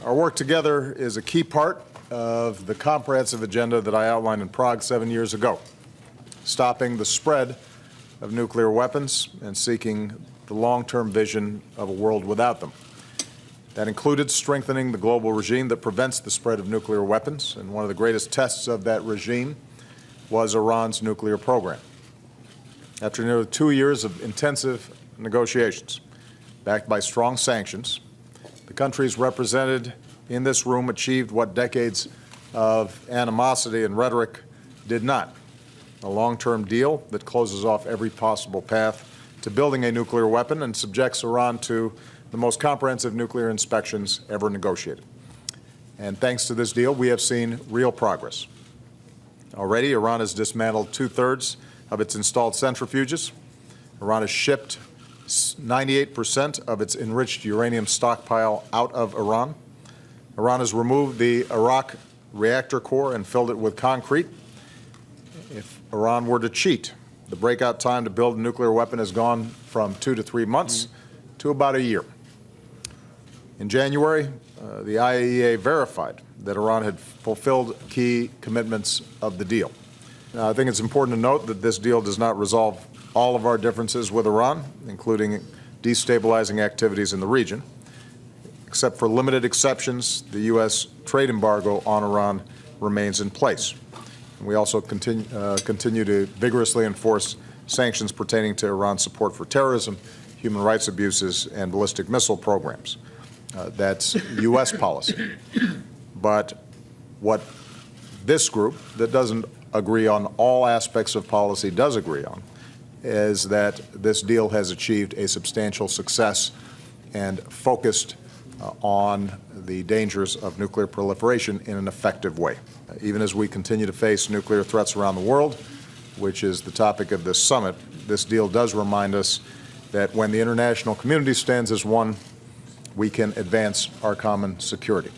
Our work together is a key part of the comprehensive agenda that I outlined in Prague 7 years ago, stopping the spread of nuclear weapons and seeking the long-term vision of a world without them. That included strengthening the global regime that prevents the spread of nuclear weapons, and one of the greatest tests of that regime was Iran's nuclear program. After nearly 2 years of intensive negotiations, backed by strong sanctions, the countries represented in this room achieved what decades of animosity and rhetoric did not: a long-term deal that closes off every possible path to building a nuclear weapon and subjects Iran to the most comprehensive nuclear inspections ever negotiated. And thanks to this deal, we have seen real progress. Already, Iran has dismantled 2/3 of its installed centrifuges. Iran has shipped 98% of its enriched uranium stockpile out of Iran. Iran has removed the Iraq reactor core and filled it with concrete. If Iran were to cheat, the breakout time to build a nuclear weapon has gone from 2 to 3 months to about a year. In January, the IAEA verified that Iran had fulfilled key commitments of the deal. Now, I think it's important to note that this deal does not resolve all of our differences with Iran, including destabilizing activities in the region. Except for limited exceptions, the U.S. trade embargo on Iran remains in place. And we also continue to vigorously enforce sanctions pertaining to Iran's support for terrorism, human rights abuses, and ballistic missile programs. That's U.S. policy. But what this group, that doesn't agree on all aspects of policy, does agree on is that this deal has achieved a substantial success and focused on the dangers of nuclear proliferation in an effective way. Even as we continue to face nuclear threats around the world, which is the topic of this summit, this deal does remind us that when the international community stands as one, we can advance our common security.